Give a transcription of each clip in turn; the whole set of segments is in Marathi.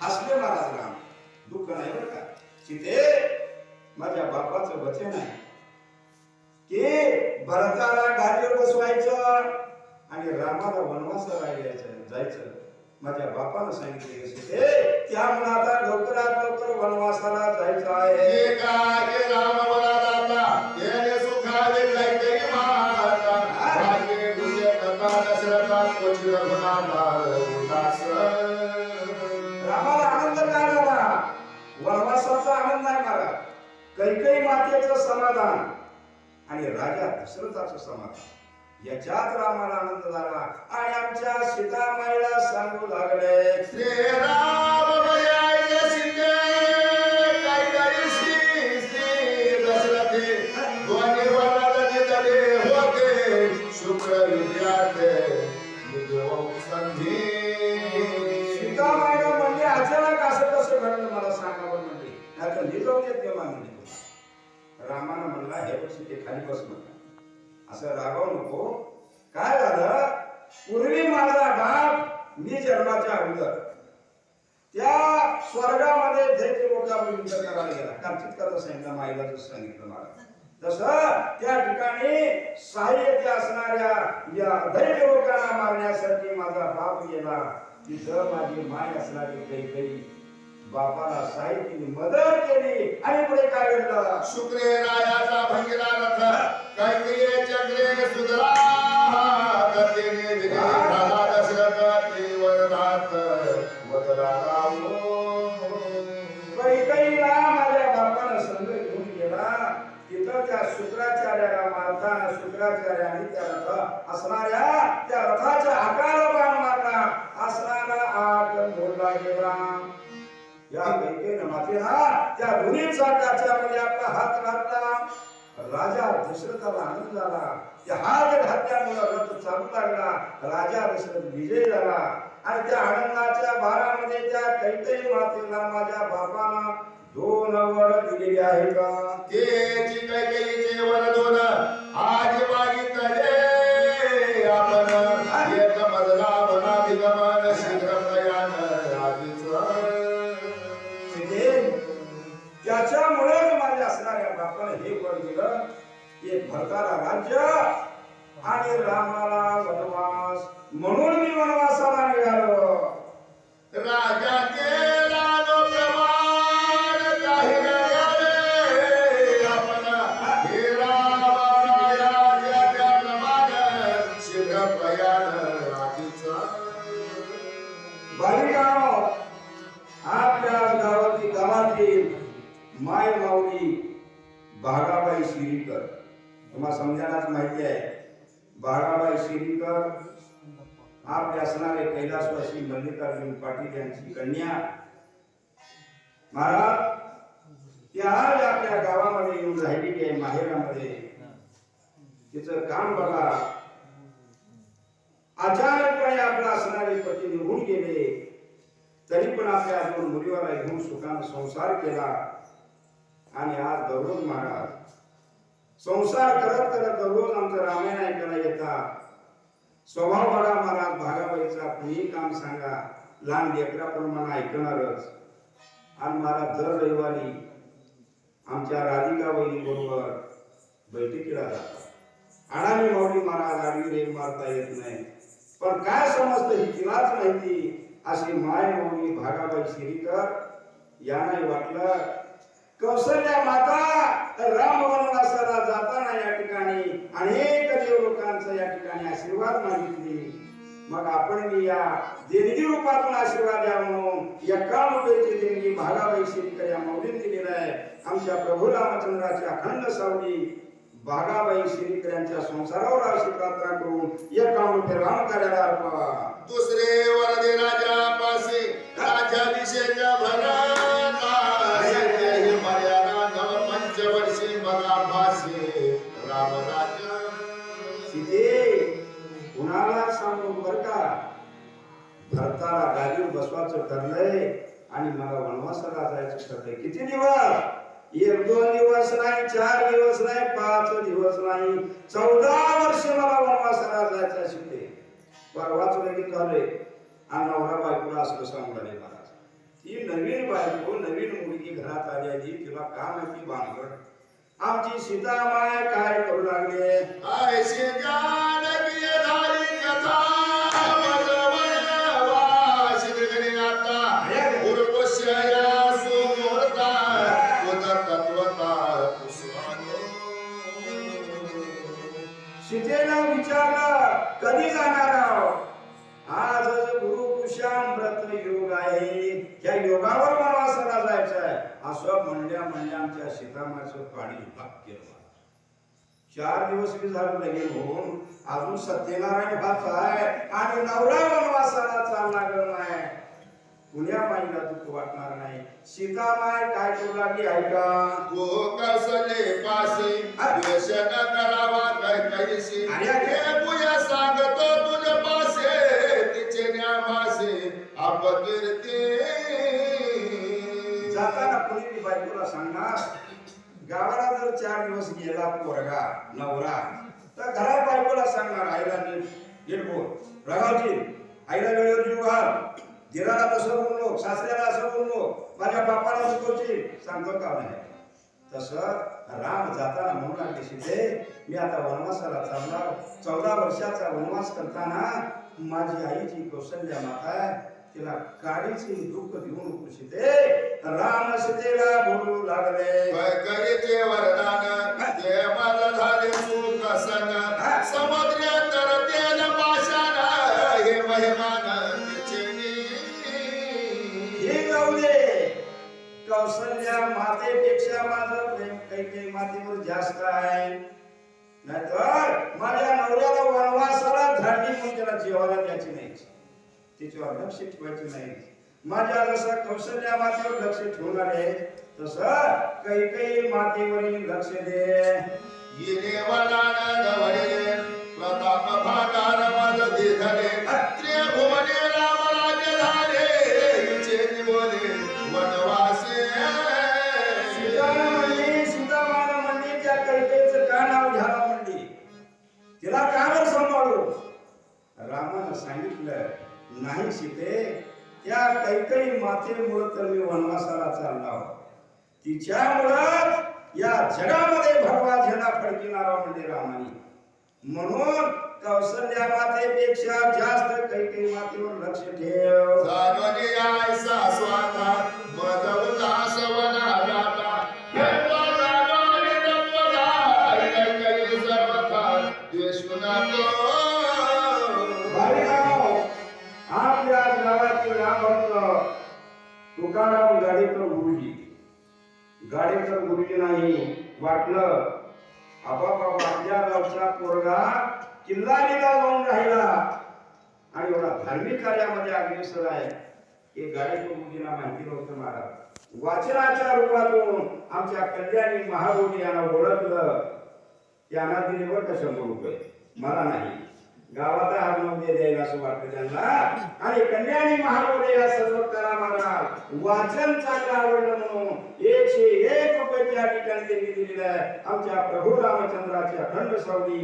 हसले महाराज राम. दुःख नाही बरं का. सीते माझ्या बापाचं वचन आहे की भरताला गादीवर बसवायचं आणि रामाला वनवासाला जायचं. माझ्या बापानं सांगितले की सीते त्यामुळे आता लवकरात लवकर वनवासाला जायचं आहे. राम वनाला येणे सुखावे काहीतरी माता भाग्य तुझे कथा दशरथात क्वचित रघुनाथा उदास. रामाला आनंद काय झाला? वनवासाचा आनंद नाही मला. कैकेयी मातेचं समाधान आणि राजा दशरथाचं समाधान याच्यात रामाला आनंद झाला. आणि आमच्या सीतामाईला सांगू लागले श्रीराम बऱ्याय सीते काहीतरी श्री दशरथे दोन्ही वरात दिले होते शुक्र विद्यार्थे संधी. सीतामाईला म्हणजे अचानक असं कसं घडलं मला सांगावं म्हणजे नाही तर निजावून येत तेव्हा म्हणजे. रामानं म्हणला हे बघ सीते खाली बस म्हणला. असं रागावू नको. काय झालं? पूर्वी माझा बाप मी जन्माच्या अगोदर त्या स्वर्गामध्ये दैत्य लोकांवर युद्ध करायला गेला. कांचित कथा सांगितलं माईला जसं सांगितलं मला तसं त्या ठिकाणी साहित्य असणाऱ्या या दैत्य लोकांना मारण्यासाठी माझा बाप गेला. तिथं माझी माय असणारी कैकेयी बापाला साहित्याने मदत केली. आणि पुढे काय घडलं? शुक्रे रायाचा भंगिला रथ कैकेयी चक्रे सुधरा करतेने दिले झाला दशरथ वरदात वदरा रामो. कैकेयीला माझ्या बापानं संग घेऊन गेला. तिथं त्या शुक्राचार्याला मारताना शुक्राचार्याने त्या रथ असणाऱ्या त्या रथाच्या आकाराबाण मारला. असणारा आग मोडला गेला. या कैकेयीनं मातेला त्या दोन्ही चाकाच्यामध्ये आपला हात घातला. राजा दशरथाला आनंद झाला. त्या हात घातल्यामुळे रथ चालू लागला. राजा दशरथ विजय झाला. आणि त्या आनंदाच्या भारामध्ये त्या कैकेयी मातेला माझ्या बापानं 2 वर दिलेली आहे का? तेची कैकेयीचे वर 2 आज मागितले आपण एक मजला वनाभिगमन शीघ्र प्रयाण आधीच. त्याच्यामुळेच माझ्या असणाऱ्या बापानं हे वर दिलं. एक भरताला राज्य आणि रामाला वनवास. म्हणून मी वनवासाला निघालो. राजा केला नो प्रमाण काही नगरे आपण हे राजा प्रमाण शीघ्र प्रयाण आधीच. बालिकांनो, आपल्या गावातील माय माऊली भागाबाई शिरीकर तुम्हाला समजायलाच माहिती आहे. भागाबाई शिरीकर आपले असणारे कैलासवासी मल्लिकार्जुन पाटील यांची कन्या. महाराज ती आज आपल्या गावामध्ये येऊन राहिलेली आहे माहेरामध्ये. तिचं काम बघा. अचानकपणे आपला असणारे पती निघून गेले तरी पण आपल्या 2 मुलीवाला घेऊन सुखानं संसार केला. आणि आज दररोज महाराज संसार करत करत दररोज आमचं रामायण ऐकायला येतात. स्वभाव बघा महाराज भागाबाईचा. कुणी काम सांगा लहान लेकराप्रमाणे ऐकणारच. आणि महाराज दर रविवारी आमच्या राधिका वहिनी बरोबर बैठकीला जातात. अडाणी माऊली महाराज आडवी रेल मारता येत नाही. पण काय समजतं ही तिलाच माहिती. अशी माय माऊली भागाबाई शिरीकर यांनाही वाटलं कौशल्या माता राम वनवासाला जाताना या ठिकाणी अनेक देव लोकांचा या ठिकाणी आशीर्वाद मागितले. मग आपण या देणगी रूपातून आशीर्वाद द्या म्हणून 51 रुपयाची देणगी भागाबाई शिरीकर या माऊलीने दिलेली आहे. आमच्या प्रभू रामचंद्राची अखंड सावली भागाबाई शिरीकर यांच्या संसारावर आशीर्वाद करून 51 रुपये राम कार्याला अर्पा. दुसरे वरदे राजा पासे राज्याभिषेक भरता संजय मर्यादा 9 पंचवर्षी बघा पासे रामराज्य. सीते कुणाला सांगू बर का? भरताला गाडीवर बसवायचं ठरलंय आणि मला वनवासाला जायचं ठरलंय. किती दिवस? 1-2 दिवस नाही, 4 दिवस नाही, 5 दिवस नाही, 14 वर्ष मला वनवासाला जायचं शिकते. परवाच लगेच झाले आणि नवरा बायकोला असं सांगू लागले महाराज. 3 बायको नवीन मुलगी घरात आलेली तिला का माहिती भानगड आमची सीता माय काय करू लागले ऐशी जानकी झाली कथा मजवळवा शिदगणी आता उर्वश्या सुमूर्ता उदतत्वता पुष्पानो सीतेला विचारलं कधी जाणार आहोत आज गुरु पुष्यामृत योग आहे त्या योगावर वनवासाला जायचं आहे असं म्हणल्या आमच्या सीतामाचं पाणी भाग केलं 4 दिवस बी झालं लगीन होऊन अजून सत्यनारायण भात आहे आणि नवरा वनवासाला चालला नाही पुण्या माईला दुःख वाटणार नाही सीतामाय काय करू लागली ऐका तो कौशले पासी द्वेष न करावा कैकैसी हे पूजा सांगतो तुझ्या पासे तिचे न्यामासे अपकीर्ती जाताना कोणी बी बायकोला सांगणार गावाला जर 4 दिवस गेला पोरगा नवरा तर घरात बायकोला सांगणार आईला नीट बोल रागावची आईला वेळेवर जीव घाल दिराला तसं बोललो सासऱ्याला असं बोललो माझ्या बापाला शिकवची सांगतो का नाही तसं राम जाताना म्हणू लागले सीते मी आता वनवासाला चालला 14 वर्षाचा वनवास करताना माझी आई जी कौशल्या माता तिला काळीचे दुःख देऊ नको सीते राम सीतेला बोलू लागले कैकईचे वरदान ते माझ झाले सुख सन समुद्रांतर तेल पाषाण हे महिमान कौशल्या मातेपेक्षा माझं प्रेम काही मातेवर जास्त आहे नाहीतर माझ्या नवऱ्याला वनवासाला धाडली म्हणून त्याला जेवायला द्यायची नाही तिच्यावर लक्ष ठेवायचे नाही माझ्या जसं कौशल्या मातेवर लक्ष ठेवणार आहे तसं काही मातेवरील लक्ष दे येणे वनान नवळे प्रताप भागार मज दिधले त्रिभुवने राम राज्य झाले विचे बोले वनवासे सीतामाला म्हणली त्या कैकेचं का नाव घ्यायला म्हणली तिला का बर सांभाळू रामानं सांगितलं नाही सीते त्या कैकई मातेमुळे तर मी वनवासाला चालला तिच्यामुळं या जगामध्ये भगवा झेंडा फडकिणारा म्हणजे रामानी म्हणून कौशल्या मातेपेक्षा जास्त कैकई मातेवर लक्ष ठेव जाणवले आयसा स्वाता मज उल्हास वना जाता हे जाणवले रत्वदा कैकई सर्वथा द्वेषुनातो आपल्या गावातील रामभक्त तुकाराम गाडेकर गुरुजी नाही वाटलं आबाबा आपल्या गावचा पोरगा किल्लारीला जाऊन राहिला आणि एवढा धार्मिक कार्यामध्ये अग्रेसर आहे हे गाडेकर गुरुजींना माहिती नव्हतं महाराज वाचनाच्या रूपातून आमच्या कल्याणी महागुरुजी यांना ओळखलं त्यांना दिले बरं का 100 रुपये मला नाही गावाचा हातमध्ये द्यायला असं वाटतं त्यांना आणि कल्याणी महागुरुजी या सर्व महाराज वाचन चांगलं आवडलं म्हणून 101 रुपये त्या ठिकाणी त्यांनी दिलेला आहे आमच्या प्रभू रामचंद्राची अखंड सावली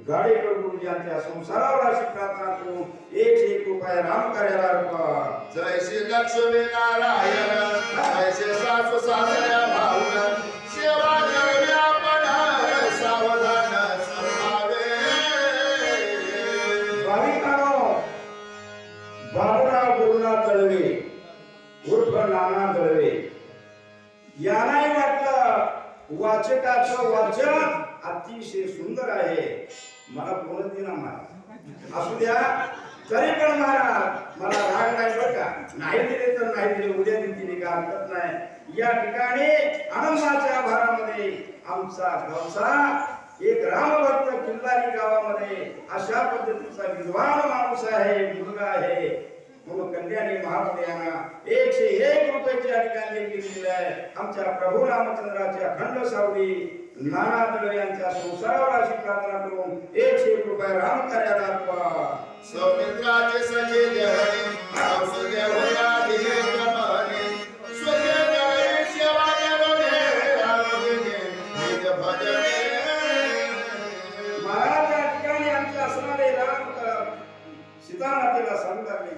गाडेकर गुरुजी यांच्या संसारावर अशी प्रार्थना करून 101 रुपये राम कार्याला अर्पण जय श्री लक्ष्मी नारायण जय श्री सासू सासऱ्या भाऊन सेवा करणे आपण सावधान संभावे भाविकांनो बाबूराव गुरुनाथ दळवे उर्फ नाना दळवे यांनाही वाटलं वाचकाचं वाचन अतिशय सुंदर आहे मला बोलत देना महाराज असू द्या तरी पण महाराज मला राग नाही बरं का नाही दिले तर नाही दिले उद्या दिले का हरकत नाही या ठिकाणी आनंदाच्या भरामध्ये आमचा गावचा एक रामभक्त किल्लारी गावामध्ये अशा पद्धतीचा विद्वान माणूस आहे मुलगा आहे म्हणून कल्याणी महाराजांना 101 रुपयाची ठिकाणी दिलेली आहे आमच्या प्रभू रामचंद्राची अखंड सावली नाना दळवे यांच्या संसारावर अशी प्रार्थना करून 101 रुपये राम कार्याला अर्पण सौमित्राचे सखे देवणे औषधे होया दिले क्रमणे स्वगे जळे सेवा देवणे रामदेने निज भजने महाराज या ठिकाणी आमचे असणारे राम सीतामातेला सांगू लागले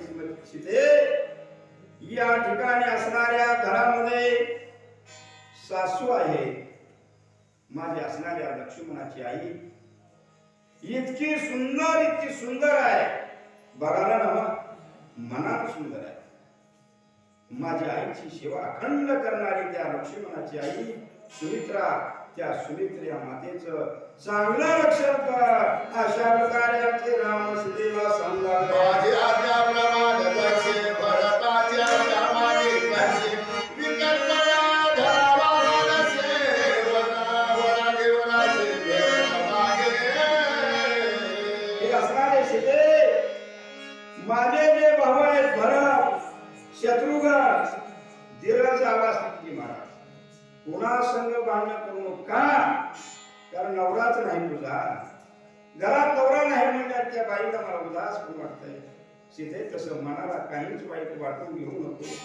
सीते या ठिकाणी असणाऱ्या घरामध्ये सासू आहे, माझी असणाऱ्या लक्ष्मणाची आई इतकी सुंदर आहे, बघायला नवा मनात सुंदर आहे. माझ्या आईची सेवा अखंड करणारी त्या लक्ष्मणाची आई सुमित्रा, त्या सुमित्रा मातेचं चांगलं रक्षण कर अशा प्रकारे आमचे राम सीतेला सांगा. माझी आज्ञा प्रमाण करशे, भरताची आज्ञा मागे करशे, विकल्पना धरावा मनसे, वना देवनाचे देव मागे. हे असणारे सीते, माझे जे भाऊ आहेत भरत, शत्रुघ्न, धीरज आवाज की महाराज पुन्हा संग भांडण करू नका, कारण नवराच नाही तुझा, घरात नवरा नाही म्हणल्यावर त्या बाईला मला उदास पण वाटतंय. सीते तसं मनाला काहीच वाईट वाटून घेऊ नको.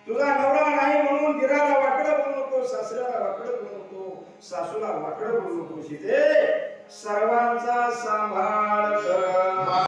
तुझा नवरा नाही म्हणून धीराला वाकडं बोलू नको, सासऱ्याला वाकडं बोलू नको, सासूला वाकडं बोलू नको. सीते सर्व